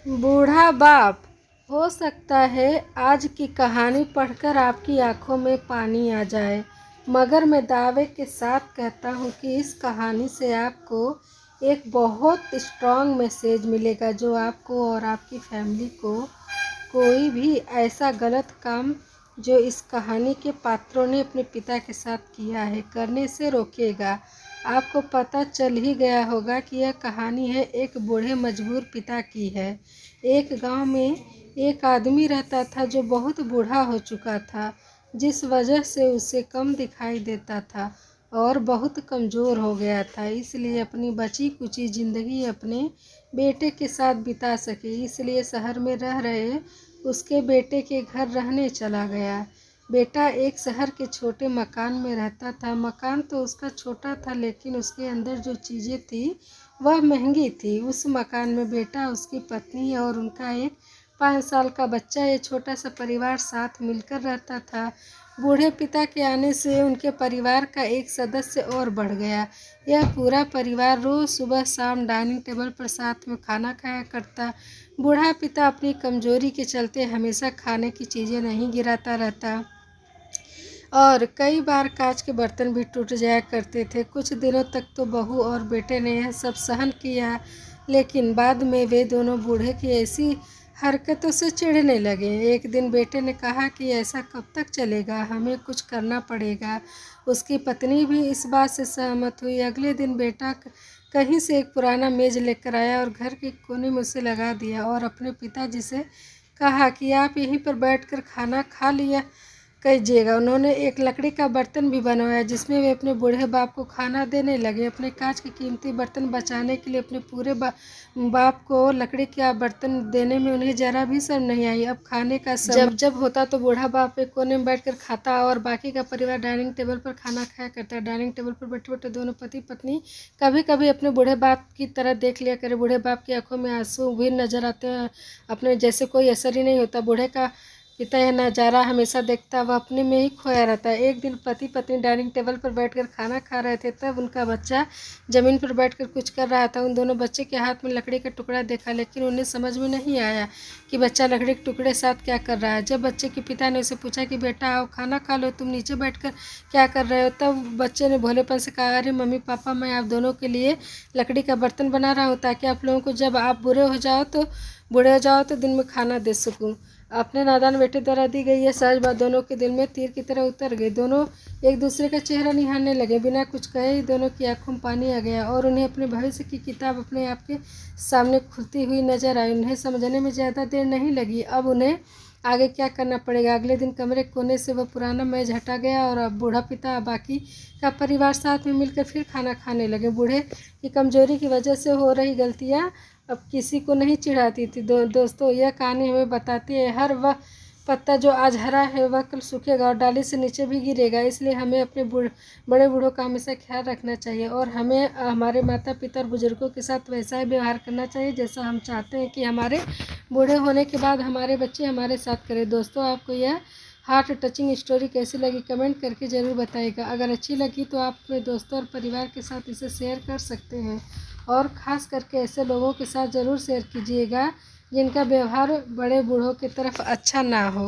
बूढ़ा बाप। हो सकता है आज की कहानी पढ़कर आपकी आंखों में पानी आ जाए, मगर मैं दावे के साथ कहता हूँ कि इस कहानी से आपको एक बहुत स्ट्रॉन्ग मैसेज मिलेगा जो आपको और आपकी फैमिली को कोई भी ऐसा गलत काम जो इस कहानी के पात्रों ने अपने पिता के साथ किया है करने से रोकेगा। आपको पता चल ही गया होगा कि यह कहानी है एक बूढ़े मजबूर पिता की है। एक गांव में एक आदमी रहता था जो बहुत बूढ़ा हो चुका था, जिस वजह से उसे कम दिखाई देता था और बहुत कमज़ोर हो गया था। इसलिए अपनी बची कुची ज़िंदगी अपने बेटे के साथ बिता सके, इसलिए शहर में रह रहे उसके बेटे के घर रहने चला गया। बेटा एक शहर के छोटे मकान में रहता था। मकान तो उसका छोटा था, लेकिन उसके अंदर जो चीज़ें थी वह महंगी थी। उस मकान में बेटा, उसकी पत्नी और उनका एक 5 साल का बच्चा, ये छोटा सा परिवार साथ मिलकर रहता था। बूढ़े पिता के आने से उनके परिवार का एक सदस्य और बढ़ गया। यह पूरा परिवार रोज़ सुबह शाम डाइनिंग टेबल पर साथ में खाना खाया करता। बूढ़ा पिता अपनी कमजोरी के चलते हमेशा खाने की चीज़ें नहीं गिराता रहता और कई बार कांच के बर्तन भी टूट जाया करते थे। कुछ दिनों तक तो बहू और बेटे ने यह सब सहन किया, लेकिन बाद में वे दोनों बूढ़े की ऐसी हरकतों से चिढ़ने लगे। एक दिन बेटे ने कहा कि ऐसा कब तक चलेगा, हमें कुछ करना पड़ेगा। उसकी पत्नी भी इस बात से सहमत हुई। अगले दिन बेटा कहीं से एक पुराना मेज़ लेकर आया और घर के कोने में उसे लगा दिया और अपने पिताजी से कहा कि आप यहीं पर बैठकर खाना खा लिया कीजिएगा। उन्होंने एक लकड़ी का बर्तन भी बनवाया जिसमें वे अपने बूढ़े बाप को खाना देने लगे। अपने कांच के कीमती बर्तन बचाने के लिए अपने पूरे बाप को लकड़ी का बर्तन देने में उन्हें जरा भी शर्म नहीं आई। अब खाने का समय जब जब होता तो बूढ़ा बाप एक कोने में बैठकर खाता और बाकी का परिवार डाइनिंग टेबल पर खाना खाया करता। डाइनिंग टेबल पर बैठे बैठे दोनों पति पत्नी कभी कभी अपने बूढ़े बाप की तरह देख लिया करे। बूढ़े बाप की आंखों में आंसू भी नजर आते हैं, अपने जैसे कोई असर ही नहीं होता। बूढ़े का पिता यह नज़ारा हमेशा देखता, वह अपने में ही खोया रहता है। एक दिन पति पत्नी डाइनिंग टेबल पर बैठकर खाना खा रहे थे, तब उनका बच्चा ज़मीन पर बैठकर कुछ कर रहा था। उन दोनों बच्चे के हाथ में लकड़ी का टुकड़ा देखा, लेकिन उन्हें समझ में नहीं आया कि बच्चा लकड़ी के टुकड़े साथ क्या कर रहा है। जब बच्चे के पिता ने उसे पूछा कि बेटा आओ खाना खा लो, तुम नीचे बैठकर क्या कर रहे हो, तब बच्चे ने भोलेपन से कहा, अरे मम्मी पापा, मैं आप दोनों के लिए लकड़ी का बर्तन बना रहा हूँ ताकि आप लोगों को जब आप बूढ़े हो जाओ तो दिन में खाना दे सकूँ। अपने नादान बेटे द्वारा दी गई यह सहज बात दोनों के दिल में तीर की तरह उतर गई। दोनों एक दूसरे का चेहरा निहारने लगे। बिना कुछ कहे ही दोनों की आंखों में पानी आ गया और उन्हें अपने भविष्य की किताब अपने आप के सामने खुलती हुई नजर आई। उन्हें समझने में ज़्यादा देर नहीं लगी, अब उन्हें आगे क्या करना पड़ेगा। अगले दिन कमरे कोने से वह पुराना मेज हटा गया और अब बूढ़ा पिता बाकी का परिवार साथ में मिलकर फिर खाना खाने लगे। बूढ़े की कमजोरी की वजह से हो रही गलतियाँ अब किसी को नहीं चिढ़ाती थी। दोस्तों, यह कहानी हमें बताती है हर वह पत्ता जो आज हरा है वह कल सूखेगा और डाली से नीचे भी गिरेगा। इसलिए हमें अपने बड़े बूढ़ों का हमेशा ख्याल रखना चाहिए और हमें हमारे माता पिता और बुजुर्गों के साथ वैसा ही व्यवहार करना चाहिए जैसा हम चाहते हैं कि हमारे बूढ़े होने के बाद हमारे बच्चे हमारे साथ करें। दोस्तों, आपको यह हार्ट टचिंग स्टोरी कैसी लगी कमेंट करके ज़रूर बताइएगा। अगर अच्छी लगी तो आप अपने दोस्तों और परिवार के साथ इसे शेयर कर सकते हैं और ख़ास करके ऐसे लोगों के साथ ज़रूर शेयर कीजिएगा जिनका व्यवहार बड़े बूढ़ों की तरफ अच्छा ना हो।